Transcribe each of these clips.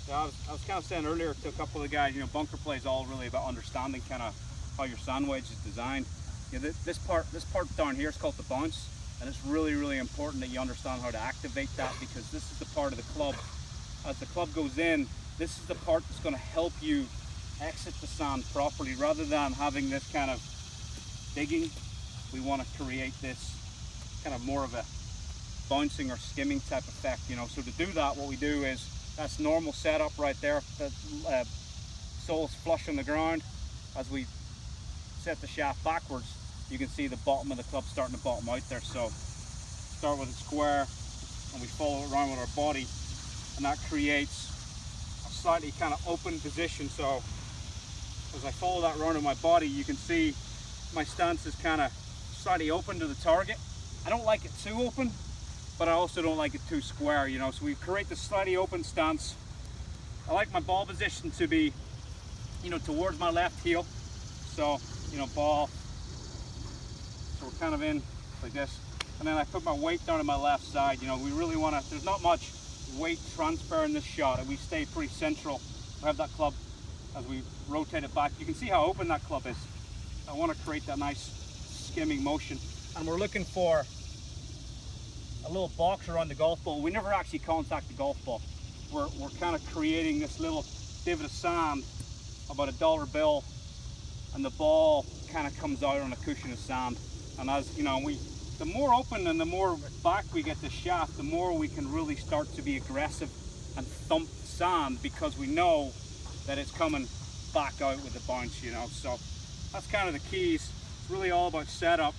Yeah, I was kind of saying earlier to a couple of the guys, bunker play is all really about understanding kind of how your sand wedge is designed. This part down here is called the bounce, and it's really, really important that you understand how to activate that, because this is the part of the club. As the club goes in, this is the part that's going to help you exit the sand properly, rather than having this kind of digging. We want to create this kind of more of a bouncing or skimming type effect, So to do that, what we do is, that's normal setup right there. The sole's flush on the ground. As we set the shaft backwards, you can see the bottom of the club starting to bottom out there. So start with a square, and we follow it around with our body, and that creates a slightly kind of open position. So as I follow that around with my body, you can see my stance is kind of slightly open to the target. I don't like it too open, but I also don't like it too square, So we create this slightly open stance. I like my ball position to be, towards my left heel. So, ball. So we're kind of in like this. And then I put my weight down on my left side. We really want to, there's not much weight transfer in this shot. We stay pretty central. I have that club as we rotate it back. You can see how open that club is. I want to create that nice skimming motion. And we're looking for a little box around the golf ball. We never actually contact the golf ball. We're kind of creating this little divot of sand, about $1 bill, and the ball kind of comes out on a cushion of sand. And as the more open and the more back we get the shaft, the more we can really start to be aggressive and thump the sand, because we know that it's coming back out with the bounce, So that's kind of the keys. It's really all about setup,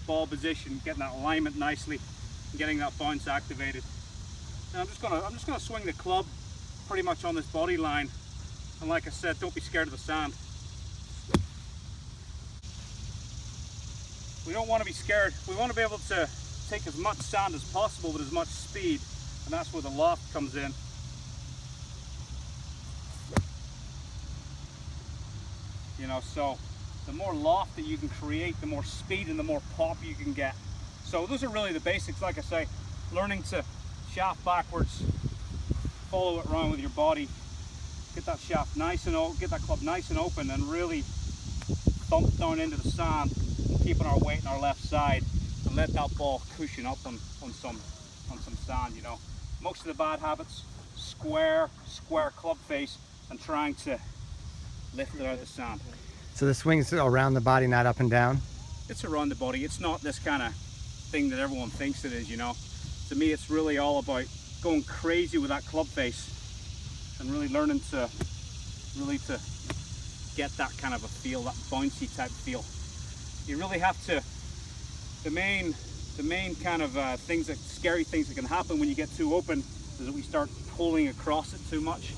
ball position, getting that alignment nicely, and getting that bounce activated. And I'm just gonna swing the club pretty much on this body line, and like I said, don't be scared of the sand. We don't want to be scared. We want to be able to take as much sand as possible with as much speed, and that's where the loft comes in. So the more loft that you can create, the more speed and the more pop you can get. So those are really the basics. Like I say, learning to shaft backwards, follow it around with your body, get that shaft nice and open, get that club nice and open, and really thump down into the sand, keeping our weight on our left side, and let that ball cushion up on some sand. Most of the bad habits: square club face, and trying to lift it out of the sand. So the swing's around the body, not up and down? It's around the body. It's not this kind of thing that everyone thinks it is, To me, it's really all about going crazy with that club face, and really learning to get that kind of a feel, that bouncy type feel. You really have to, the main kind of scary things that can happen when you get too open is that we start pulling across it too much.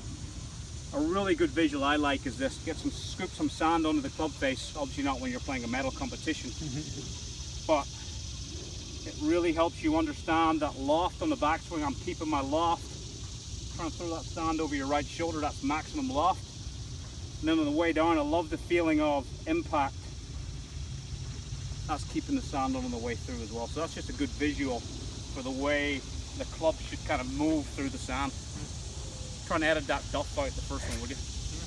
A really good visual I like is this: scoop some sand onto the club face. Obviously not when you're playing a medal competition, but it really helps you understand that loft on the backswing. I'm keeping my loft, trying to throw that sand over your right shoulder. That's maximum loft. And then on the way down, I love the feeling of impact. That's keeping the sand on the way through as well. So that's just a good visual for the way the club should kind of move through the sand. Trying to edit that duff out, the first one, would you?